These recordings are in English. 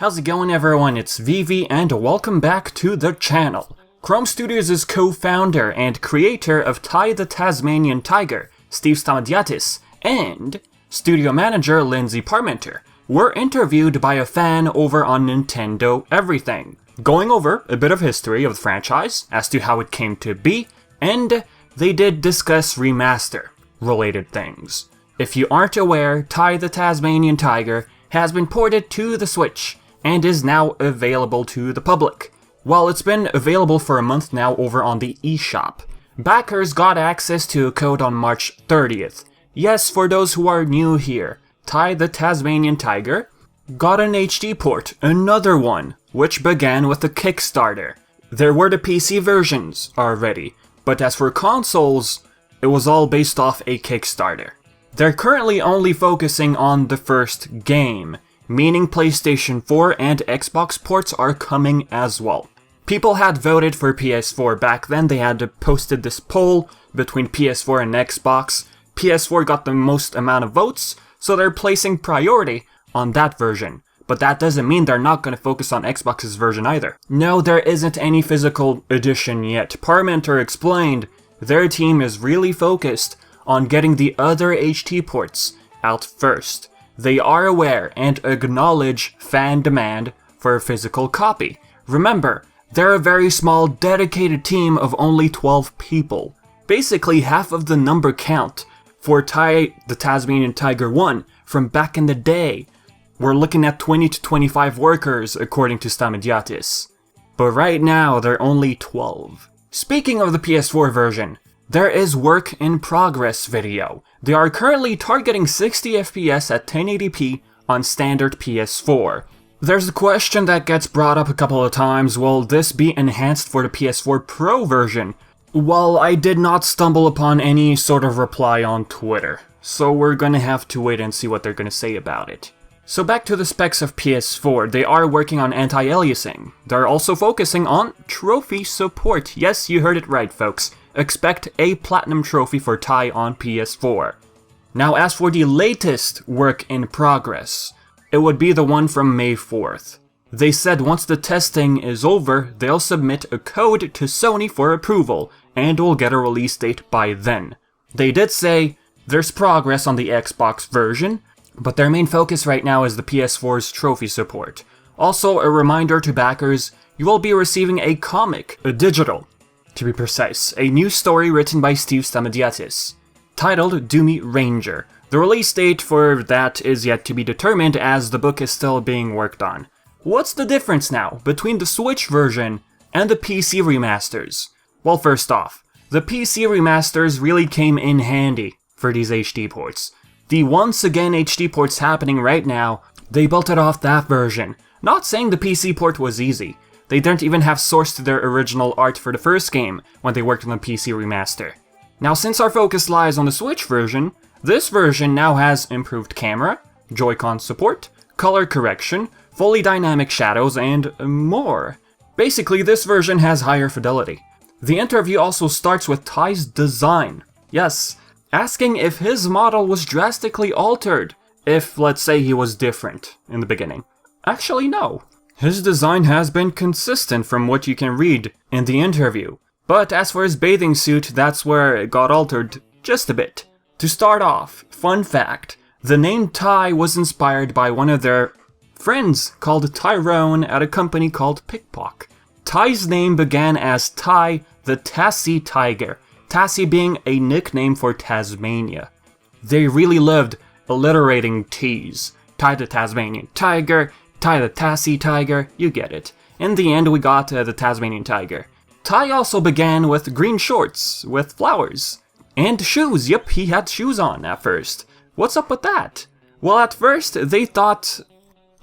How's it going, everyone? It's Vivi and welcome back to the channel. Krome Studios' is co-founder and creator of the Tasmanian Tiger, Steve Stamatiadis, and studio manager Lindsay Parmenter were interviewed by a fan over on Nintendo Everything, going over a bit of history of the franchise as to how it came to be, and they did discuss remaster-related things. If you aren't aware, the Tasmanian Tiger has been ported to the Switch and is now available to the public. While it's been available for a month now over on the eShop, backers got access to a code on March 30th. Yes, for those who are new here, the Tasmanian Tiger got an HD port, another one, which began with a Kickstarter. There were the PC versions already, but as for consoles, it was all based off a Kickstarter. They're currently only focusing on the first game, meaning PlayStation 4 and Xbox ports are coming as well. People had voted for PS4 back then. They had posted this poll between PS4 and Xbox. PS4 got the most amount of votes, so they're placing priority on that version. But that doesn't mean they're not going to focus on Xbox's version either. No, there isn't any physical edition yet. Parmenter explained their team is really focused on getting the other HD ports out first. They are aware and acknowledge fan demand for a physical copy. Remember, they're a very small, dedicated team of only 12 people. Basically half of the number count for the Tasmanian Tiger 1 from back in the day. We're looking at 20 to 25 workers according to Stamatiadis. But right now, they're only 12. Speaking of the PS4 version, there is work in progress video. They are currently targeting 60 FPS at 1080p on standard PS4. There's a question that gets brought up a couple of times, will this be enhanced for the PS4 Pro version? Well, I did not stumble upon any sort of reply on Twitter, so we're gonna have to wait and see what they're gonna say about it. So back to the specs of PS4, they are working on anti-aliasing. They're also focusing on trophy support. Yes, you heard it right, folks. Expect a platinum trophy for on PS4. Now, as for the latest work in progress, it would be the one from May 4th. They said once the testing is over, they'll submit a code to Sony for approval, and will get a release date by then. They did say there's progress on the Xbox version, but their main focus right now is the PS4's trophy support. Also, a reminder to backers, you will be receiving a comic, a digital, to be precise, a new story written by Steve Stamatiadis, titled Doomy Ranger. The release date for that is yet to be determined as the book is still being worked on. What's the difference now between the Switch version and the PC remasters? Well, first off, the PC remasters really came in handy for these HD ports. The once again HD ports happening right now, they built it off that version. Not saying the PC port was easy. They didn't even have sourced their original art for the first game when they worked on the PC remaster. Now, since our focus lies on the Switch version, this version now has improved camera, Joy-Con support, color correction, fully dynamic shadows, and more. Basically, this version has higher fidelity. The interview also starts with Ty's design. Yes, asking if his model was drastically altered, if, let's say, he was different in the beginning. Actually, no. His design has been consistent from what you can read in the interview. But as for his bathing suit, that's where it got altered just a bit. To start off, fun fact, the name Ty was inspired by one of their friends called Tyrone at a company called Pickpock. Ty's name began as Ty the Tassie Tiger, Tassie being a nickname for Tasmania. They really loved alliterating T's. Ty the Tasmanian Tiger, Ty the Tassie Tiger, you get it. In the end, we got the Tasmanian Tiger. Ty also began with green shorts with flowers. And shoes, yep, he had shoes on at first. What's up with that? Well, at first, they thought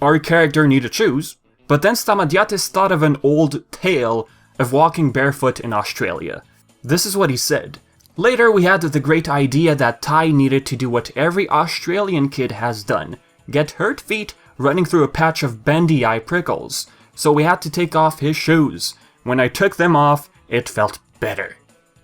our character needed shoes, but then Stamatiadis thought of an old tale of walking barefoot in Australia. This is what he said. Later, we had the great idea that Ty needed to do what every Australian kid has done, get hurt feet running through a patch of bendy eye prickles, so we had to take off his shoes. When I took them off, it felt better.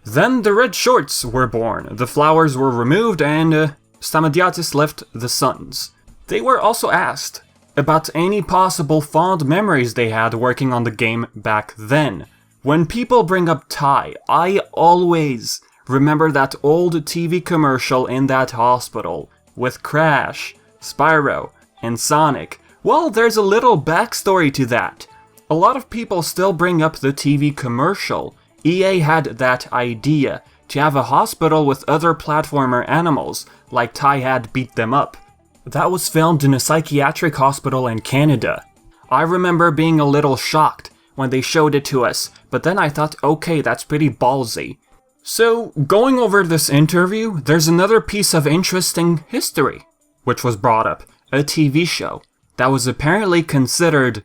Then the red shorts were born, the flowers were removed, and Stamatiadis left the suns. They were also asked, about any possible fond memories they had working on the game back then. When people bring up Ty, I always remember that old TV commercial in that hospital with Crash, Spyro, and Sonic. Well, there's a little backstory to that. A lot of people still bring up the TV commercial. EA had that idea to have a hospital with other platformer animals, like Ty had beat them up. That was filmed in a psychiatric hospital in Canada. I remember being a little shocked when they showed it to us, but then I thought, okay, that's pretty ballsy. So, going over this interview, there's another piece of interesting history, which was brought up, a TV show that was apparently considered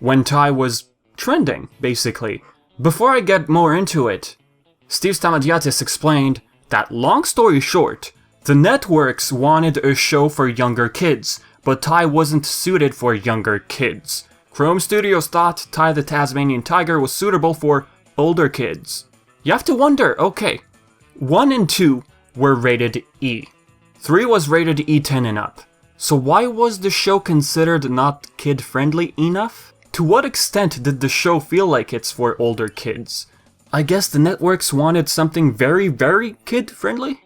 when Ty was trending, basically. Before I get more into it, Steve Stamatiadis explained that, long story short, the networks wanted a show for younger kids, but Ty wasn't suited for younger kids. Krome Studios thought Ty the Tasmanian Tiger was suitable for older kids. You have to wonder, okay, 1 and 2 were rated E. 3 was rated E10 and up. So why was the show considered not kid-friendly enough? To what extent did the show feel like it's for older kids? I guess the networks wanted something very, very kid-friendly?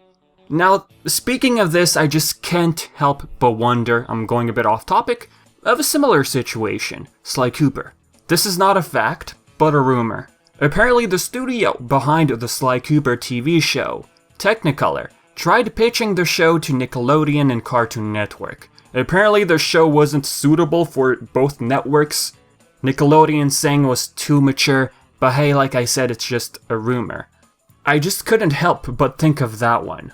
Now, speaking of this, I just can't help but wonder, I'm going a bit off topic, of a similar situation, Sly Cooper. This is not a fact, but a rumor. Apparently the studio behind the Sly Cooper TV show, Technicolor, tried pitching the show to Nickelodeon and Cartoon Network. Apparently the show wasn't suitable for both networks. Nickelodeon saying it was too mature, but hey, like I said, it's just a rumor. I just couldn't help but think of that one.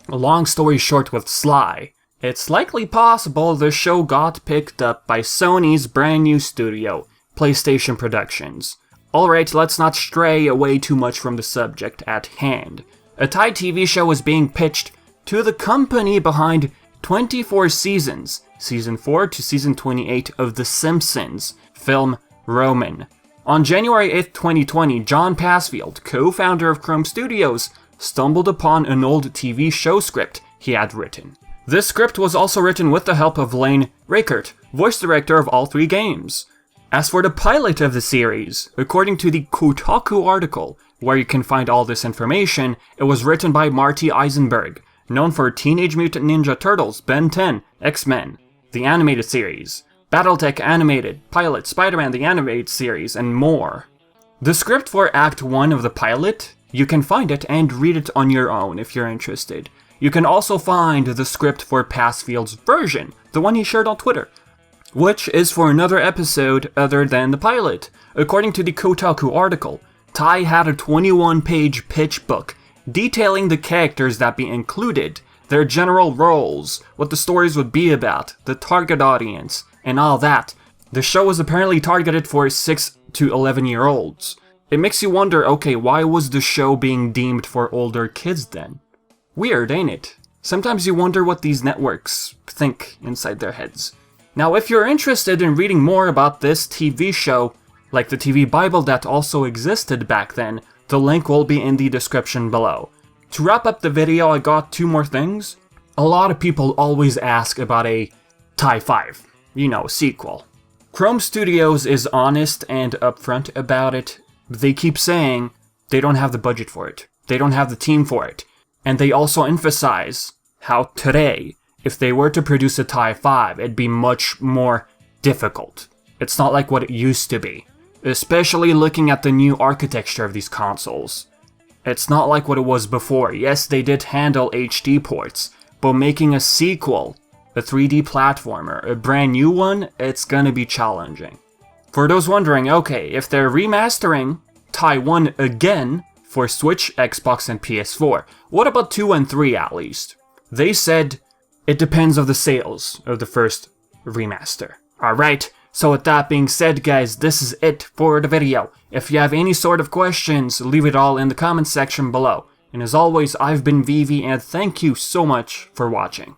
Long story short with Sly, it's likely possible the show got picked up by Sony's brand new studio, PlayStation Productions. Alright, let's not stray away too much from the subject at hand. A Thai TV show is being pitched to the company behind 24 seasons, Season 4 to Season 28 of The Simpsons film Roman. On January 8th, 2020, John Passfield, co-founder of Krome Studios, stumbled upon an old TV show script he had written. This script was also written with the help of Lane Reichert, voice director of all 3 games. As for the pilot of the series, according to the Kotaku article, where you can find all this information, it was written by Marty Eisenberg, known for Teenage Mutant Ninja Turtles, Ben 10, X-Men, the animated series, Battletech Animated, Pilot, Spider-Man the Animated Series, and more. The script for Act 1 of the pilot, you can find it and read it on your own if you're interested. You can also find the script for Passfield's version, the one he shared on Twitter, which is for another episode other than the pilot. According to the Kotaku article, Ty had a 21-page pitch book detailing the characters that be included, their general roles, what the stories would be about, the target audience, and all that. The show was apparently targeted for 6 to 11-year-olds. It makes you wonder, okay, why was the show being deemed for older kids then? Weird, ain't it? Sometimes you wonder what these networks think inside their heads. Now, if you're interested in reading more about this TV show, like the TV Bible that also existed back then, the link will be in the description below. To wrap up the video, I got 2 more things. A lot of people always ask about a Ty 5, sequel. Krome Studios is honest and upfront about it. They keep saying they don't have the budget for it. They don't have the team for it. And they also emphasize how today, if they were to produce a Ty 5, it'd be much more difficult. It's not like what it used to be. Especially looking at the new architecture of these consoles. It's not like what it was before. Yes, they did handle HD ports, but making a sequel, a 3D platformer, a brand new one, it's gonna be challenging. For those wondering, okay, if they're remastering Ty 1 again for Switch, Xbox, and PS4, what about 2 and 3 at least? They said it depends on the sales of the first remaster. Alright, so with that being said, guys, this is it for the video. If you have any sort of questions, leave it all in the comment section below. And as always, I've been Vivi, and thank you so much for watching.